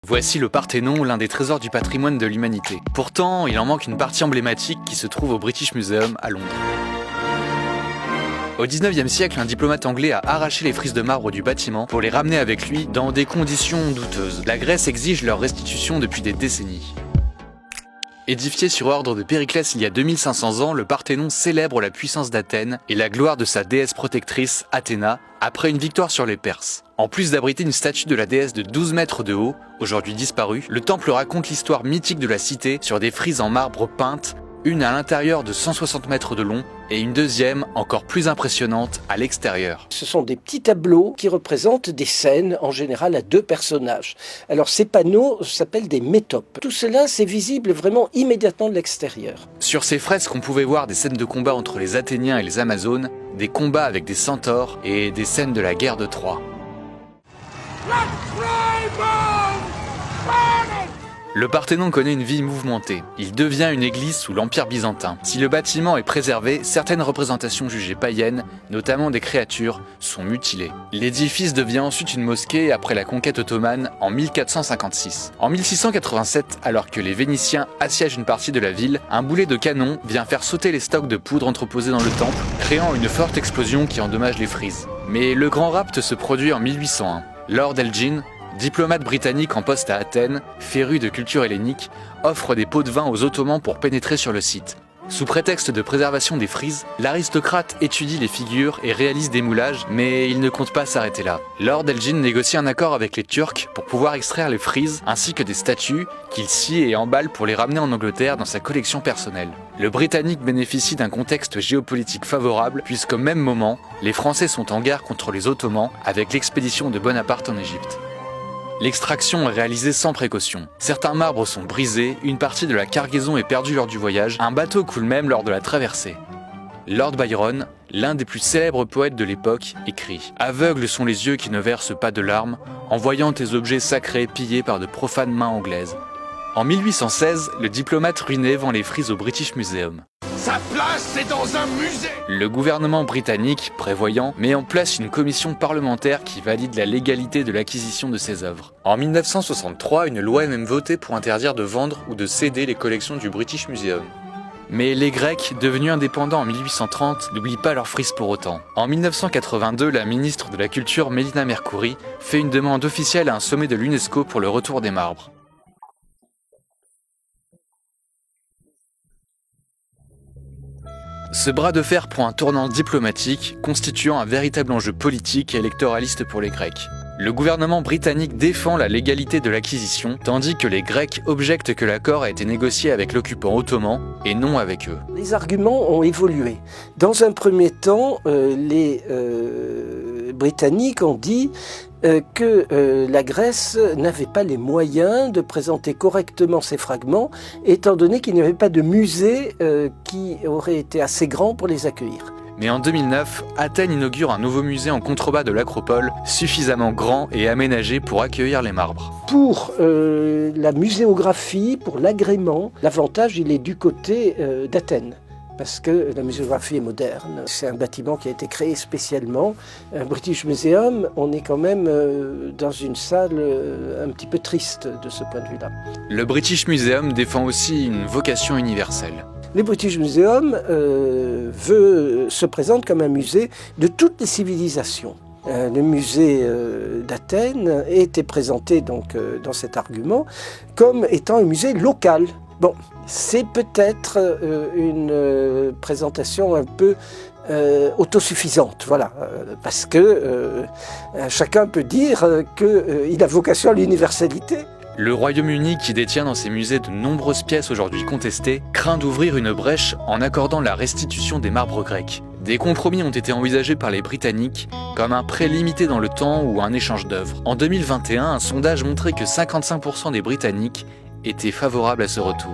Voici le Parthénon, l'un des trésors du patrimoine de l'humanité. Pourtant, il en manque une partie emblématique qui se trouve au British Museum à Londres. Au 19e siècle, un diplomate anglais a arraché les frises de marbre du bâtiment pour les ramener avec lui dans des conditions douteuses. La Grèce exige leur restitution depuis des décennies. Édifié sur ordre de Périclès il y a 2500 ans, le Parthénon célèbre la puissance d'Athènes et la gloire de sa déesse protectrice, Athéna, après une victoire sur les Perses. En plus d'abriter une statue de la déesse de 12 mètres de haut, aujourd'hui disparue, le temple raconte l'histoire mythique de la cité sur des frises en marbre peintes, une à l'intérieur de 160 mètres de long et une deuxième, encore plus impressionnante, à l'extérieur. Ce sont des petits tableaux qui représentent des scènes, en général à 2 personnages. Alors ces panneaux s'appellent des métopes. Tout cela, c'est visible vraiment immédiatement de l'extérieur. Sur ces fresques, on pouvait voir des scènes de combat entre les Athéniens et les Amazones, des combats avec des centaures et des scènes de la guerre de Troie. Le Parthénon connaît une vie mouvementée. Il devient une église sous l'Empire byzantin. Si le bâtiment est préservé, certaines représentations jugées païennes, notamment des créatures, sont mutilées. L'édifice devient ensuite une mosquée après la conquête ottomane en 1456. En 1687, alors que les Vénitiens assiègent une partie de la ville, un boulet de canon vient faire sauter les stocks de poudre entreposés dans le temple, créant une forte explosion qui endommage les frises. Mais le grand rapt se produit en 1801. Lord Elgin, diplomate britannique en poste à Athènes, féru de culture hellénique, offre des pots de vin aux Ottomans pour pénétrer sur le site. Sous prétexte de préservation des frises, l'aristocrate étudie les figures et réalise des moulages, mais il ne compte pas s'arrêter là. Lord Elgin négocie un accord avec les Turcs pour pouvoir extraire les frises ainsi que des statues qu'il scie et emballe pour les ramener en Angleterre dans sa collection personnelle. Le Britannique bénéficie d'un contexte géopolitique favorable puisqu'au même moment, les Français sont en guerre contre les Ottomans avec l'expédition de Bonaparte en Égypte. L'extraction est réalisée sans précaution. Certains marbres sont brisés, une partie de la cargaison est perdue lors du voyage, un bateau coule même lors de la traversée. Lord Byron, l'un des plus célèbres poètes de l'époque, écrit « Aveugles sont les yeux qui ne versent pas de larmes, en voyant tes objets sacrés pillés par de profanes mains anglaises. » En 1816, le diplomate ruiné vend les frises au British Museum. Sa place est dans un musée. Le gouvernement britannique, prévoyant, met en place une commission parlementaire qui valide la légalité de l'acquisition de ces œuvres. En 1963, une loi est même votée pour interdire de vendre ou de céder les collections du British Museum. Mais les Grecs, devenus indépendants en 1830, n'oublient pas leurs frises pour autant. En 1982, la ministre de la Culture, Mélina Mercouri, fait une demande officielle à un sommet de l'UNESCO pour le retour des marbres. Ce bras de fer prend un tournant diplomatique, constituant un véritable enjeu politique et électoraliste pour les Grecs. Le gouvernement britannique défend la légalité de l'acquisition, tandis que les Grecs objectent que l'accord a été négocié avec l'occupant ottoman et non avec eux. Les arguments ont évolué. Dans un premier temps, les Britanniques ont dit que la Grèce n'avait pas les moyens de présenter correctement ces fragments, étant donné qu'il n'y avait pas de musée qui aurait été assez grand pour les accueillir. Mais en 2009, Athènes inaugure un nouveau musée en contrebas de l'Acropole, suffisamment grand et aménagé pour accueillir les marbres. Pour la muséographie, pour l'agrément, l'avantage il est du côté d'Athènes. Parce que la muséographie est moderne. C'est un bâtiment qui a été créé spécialement. Un British Museum, on est quand même dans une salle un petit peu triste de ce point de vue-là. Le British Museum défend aussi une vocation universelle. Le British Museum se présente comme un musée de toutes les civilisations. Le musée d'Athènes était présenté donc dans cet argument comme étant un musée local. Bon, c'est peut-être une présentation un peu autosuffisante, voilà, parce que chacun peut dire qu'il a vocation à l'universalité. Le Royaume-Uni, qui détient dans ses musées de nombreuses pièces aujourd'hui contestées, craint d'ouvrir une brèche en accordant la restitution des marbres grecs. Des compromis ont été envisagés par les Britanniques, comme un prêt limité dans le temps ou un échange d'œuvres. En 2021, un sondage montrait que 55% des Britanniques étaient favorables à ce retour.